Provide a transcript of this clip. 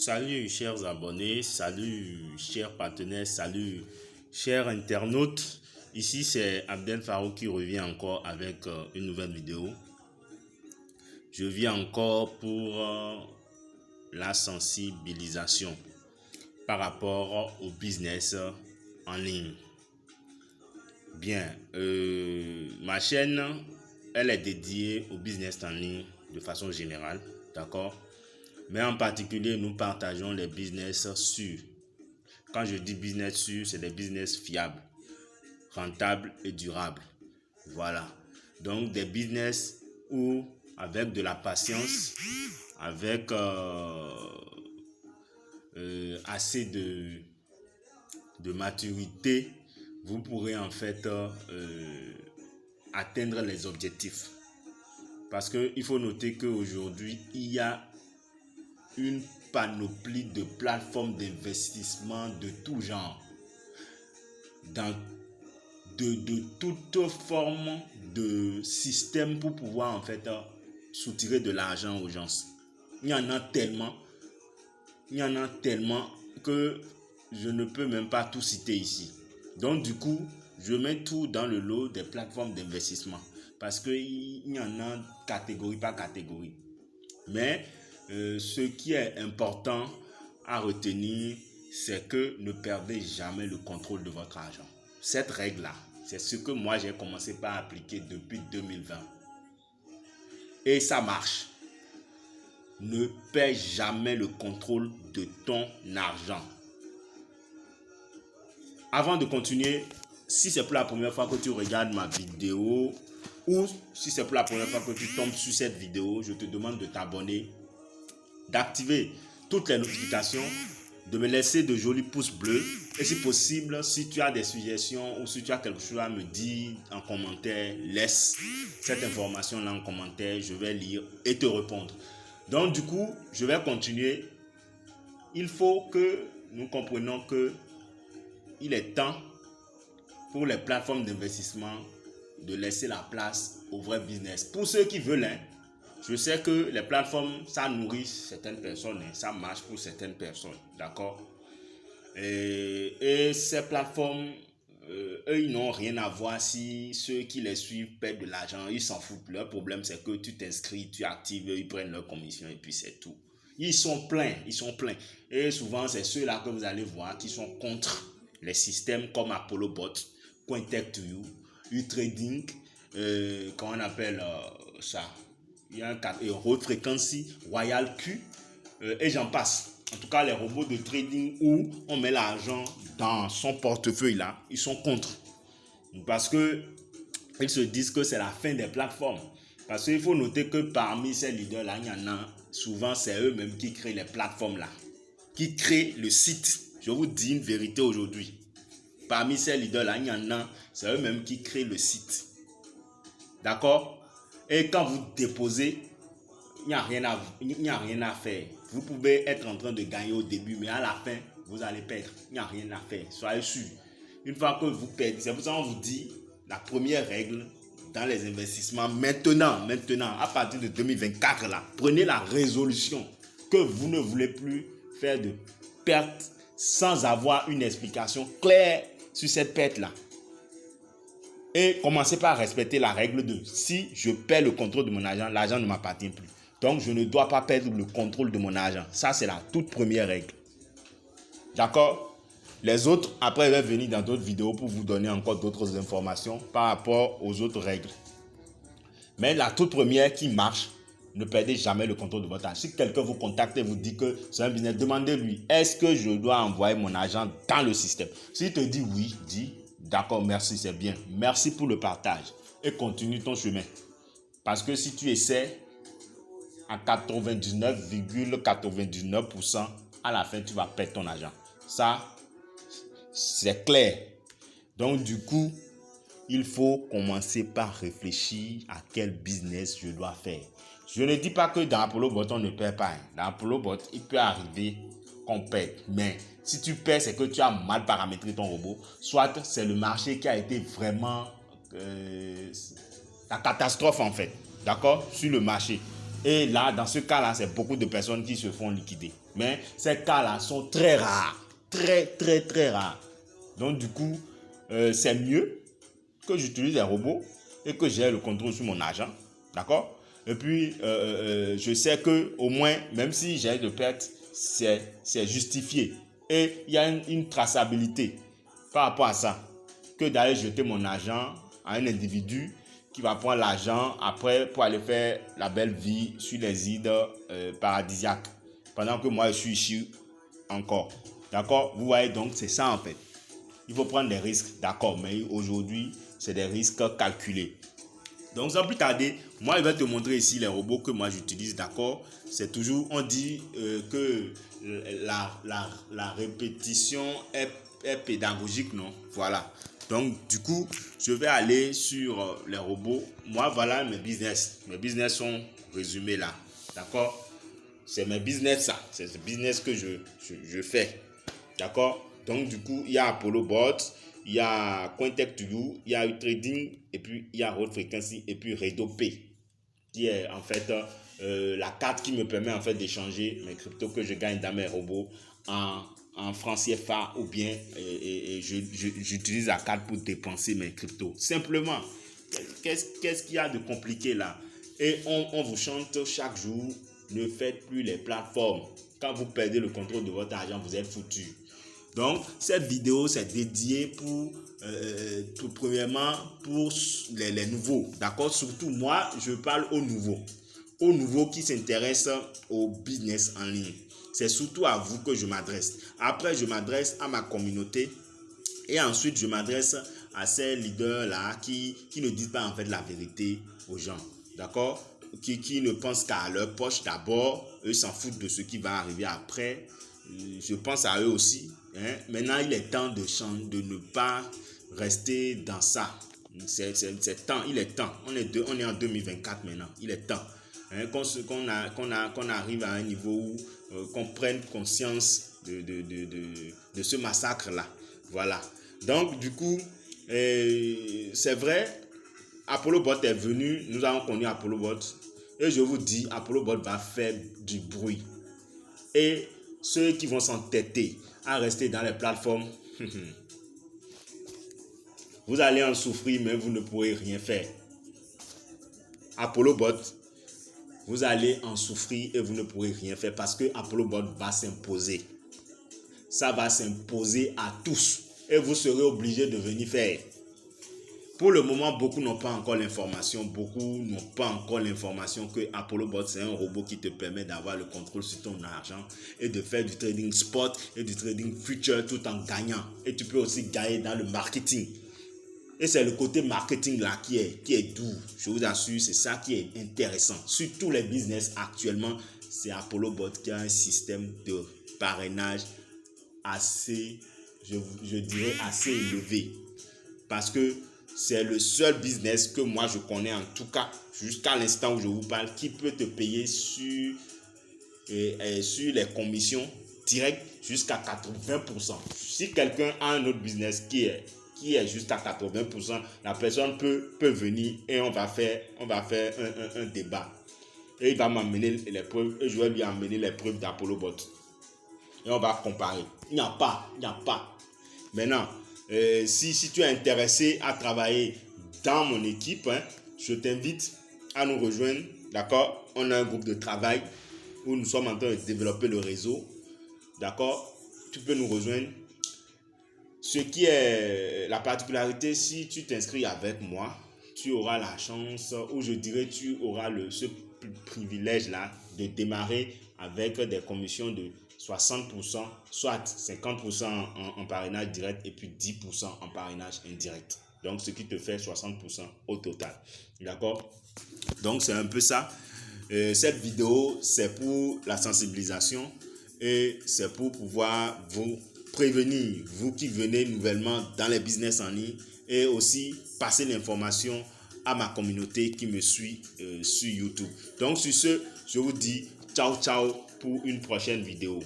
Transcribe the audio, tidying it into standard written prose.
Salut chers abonnés, salut chers partenaires, salut chers internautes. Ici c'est Abdel Farouk qui revient encore avec une nouvelle vidéo. Je viens encore pour la sensibilisation par rapport au business en ligne. Bien, ma chaîne, elle est dédiée au business en ligne de façon générale, d'accord? Mais en particulier, nous partageons les business sûrs. Quand je dis business sûr, c'est des business fiables, rentables et durables. Voilà. Donc, des business où, avec de la patience, avec assez de maturité, vous pourrez en fait atteindre les objectifs. Parce qu'il faut noter qu'aujourd'hui, il y a une panoplie de plateformes d'investissement de tout genre, de toute forme de système pour pouvoir en fait soutirer de l'argent aux gens. Il y en a tellement que je ne peux même pas tout citer ici. Donc du coup, je mets tout dans le lot des plateformes d'investissement parce qu'il y en a catégorie par catégorie. Mais ce qui est important à retenir, c'est que ne perdez jamais le contrôle de votre argent. Cette règle-là, c'est ce que moi j'ai commencé par appliquer depuis 2020. Et ça marche. Ne perds jamais le contrôle de ton argent. Avant de continuer, si c'est pour la première fois que tu regardes ma vidéo ou si c'est pour la première fois que tu tombes sur cette vidéo, je te demande de t'abonner, d'activer toutes les notifications, de me laisser de jolis pouces bleus et si possible, si tu as des suggestions ou si tu as quelque chose à me dire en commentaire, laisse cette information là en commentaire, je vais lire et te répondre. Donc du coup, je vais continuer. Il faut que nous comprenions que il est temps pour les plateformes d'investissement de laisser la place au vrai business. Pour ceux qui veulent, je sais que les plateformes, ça nourrit certaines personnes, ça marche pour certaines personnes, d'accord? Et ces plateformes, eux, ils n'ont rien à voir si ceux qui les suivent perdent de l'argent, ils s'en foutent. Leur problème, c'est que tu t'inscris, tu actives, ils prennent leur commission et puis c'est tout. Ils sont pleins. Et souvent, c'est ceux-là que vous allez voir qui sont contre les systèmes comme ApolloBot, CoinTech2You, U-Trading, comment on appelle ça? Il y a un Haute Frequency, Royal Q, et j'en passe. En tout cas, les robots de trading où on met l'argent dans son portefeuille là, ils sont contre. Parce que ils se disent que c'est la fin des plateformes. Parce qu'il faut noter que parmi ces leaders là, il y en a souvent, c'est eux-mêmes qui créent les plateformes là, qui créent le site. Je vous dis une vérité aujourd'hui. Parmi ces leaders là, il y en a, c'est eux-mêmes qui créent le site. D'accord? Et quand vous déposez, il n'y a rien à faire. Vous pouvez être en train de gagner au début, mais à la fin, vous allez perdre. Il n'y a rien à faire. Soyez sûr. Une fois que vous perdez, c'est pour ça qu'on vous dit la première règle dans les investissements. Maintenant, à partir de 2024, là, prenez la résolution que vous ne voulez plus faire de perte sans avoir une explication claire sur cette perte-là. Et commencez par respecter la règle de si je perds le contrôle de mon argent, l'argent ne m'appartient plus. Donc, je ne dois pas perdre le contrôle de mon argent. Ça, c'est la toute première règle. D'accord? Les autres, après, je vais venir dans d'autres vidéos pour vous donner encore d'autres informations par rapport aux autres règles. Mais la toute première qui marche, ne perdez jamais le contrôle de votre argent. Si quelqu'un vous contacte et vous dit que c'est un business, demandez-lui, est-ce que je dois envoyer mon argent dans le système? S'il te dit oui, dis, d'accord, merci, c'est bien. Merci pour le partage et continue ton chemin. Parce que si tu essaies, à 99,99%, à la fin, tu vas perdre ton argent. Ça, c'est clair. Donc, du coup, il faut commencer par réfléchir à quel business je dois faire. Je ne dis pas que dans ApolloBot, on ne perd pas. Dans ApolloBot, il peut arriver qu'on perde. Mais si tu perds, c'est que tu as mal paramétré ton robot. Soit c'est le marché qui a été vraiment la catastrophe en fait. D'accord? Sur le marché. Et là, dans ce cas-là, c'est beaucoup de personnes qui se font liquider. Mais ces cas-là sont très rares. Très rares. Donc du coup, c'est mieux que j'utilise les robots et que j'ai le contrôle sur mon argent. D'accord? Et puis, je sais que au moins, même si j'ai de pertes, c'est justifié. Et il y a une traçabilité par rapport à ça. Que d'aller jeter mon argent à un individu qui va prendre l'argent après pour aller faire la belle vie sur les îles paradisiaques. Pendant que moi, je suis ici encore. D'accord? Vous voyez, donc c'est ça en fait. Il faut prendre des risques, d'accord, mais aujourd'hui, c'est des risques calculés. Donc, sans plus tarder, moi, je vais te montrer ici les robots que moi j'utilise, d'accord. C'est toujours, on dit que la répétition est pédagogique, non? Voilà. Donc, du coup, je vais aller sur les robots. Moi, voilà mes business. Mes business sont résumés là, d'accord. C'est mes business, ça. C'est ce business que je fais, d'accord. Donc, du coup, il y a Apollo Bot, il y a Cointech2You, il y a trading, et puis il y a Haute Frequency, et puis RedoPay, qui est en fait la carte qui me permet en fait d'échanger mes cryptos que je gagne dans mes robots en francs CFA ou bien j'utilise la carte pour dépenser mes cryptos. Simplement, qu'est-ce qu'il y a de compliqué là? Et on vous chante chaque jour, ne faites plus les plateformes. Quand vous perdez le contrôle de votre argent, vous êtes foutu. Donc, cette vidéo, c'est dédié tout premièrement pour les nouveaux. D'accord? Surtout, moi, je parle aux nouveaux. Aux nouveaux qui s'intéressent au business en ligne. C'est surtout à vous que je m'adresse. Après, je m'adresse à ma communauté. Et ensuite, je m'adresse à ces leaders-là qui ne disent pas en fait la vérité aux gens. D'accord? Qui ne pensent qu'à leur poche d'abord. Eux s'en foutent de ce qui va arriver après. Je pense à eux aussi. Maintenant, il est temps de ne pas rester dans ça. C'est temps, il est temps. On est en 2024 maintenant. Il est temps qu'on arrive à un niveau où qu'on prenne conscience de ce massacre-là. Voilà. Donc, du coup, c'est vrai, Apollo Bot est venu. Nous avons connu Apollo Bot. Et je vous dis, Apollo Bot va faire du bruit. Et ceux qui vont s'entêter à rester dans les plateformes, vous allez en souffrir, mais vous ne pourrez rien faire. Apollo Bot, vous allez en souffrir et vous ne pourrez rien faire parce que Apollo Bot va s'imposer. Ça va s'imposer à tous et vous serez obligés de venir faire. Pour le moment, beaucoup n'ont pas encore l'information. Beaucoup n'ont pas encore l'information que Apollo Bot, c'est un robot qui te permet d'avoir le contrôle sur ton argent et de faire du trading spot et du trading future tout en gagnant. Et tu peux aussi gagner dans le marketing. Et c'est le côté marketing là qui est doux. Je vous assure, c'est ça qui est intéressant. Sur tous les business actuellement, c'est Apollo Bot qui a un système de parrainage assez, je dirais, assez élevé. Parce que c'est le seul business que moi je connais, en tout cas jusqu'à l'instant où je vous parle, qui peut te payer sur les commissions directes jusqu'à 80%. Si quelqu'un a un autre business qui est juste à 80%, la personne peut venir et on va faire un débat. Et il va m'amener les preuves et je vais lui amener les preuves d'Apollo Bot. Et on va comparer. Il n'y a pas. Maintenant, si tu es intéressé à travailler dans mon équipe, je t'invite à nous rejoindre, d'accord? On a un groupe de travail où nous sommes en train de développer le réseau, d'accord? Tu peux nous rejoindre. Ce qui est la particularité, si tu t'inscris avec moi, tu auras la chance, ou je dirais tu auras ce privilège-là de démarrer avec des commissions de 60%, soit 50% en parrainage direct et puis 10% en parrainage indirect. Donc, ce qui te fait 60% au total. D'accord? Donc, c'est un peu ça. Cette vidéo, c'est pour la sensibilisation et c'est pour pouvoir vous prévenir, vous qui venez nouvellement dans les business en ligne, et aussi passer l'information à ma communauté qui me suit sur YouTube. Donc, sur ce, je vous dis ciao pour une prochaine vidéo.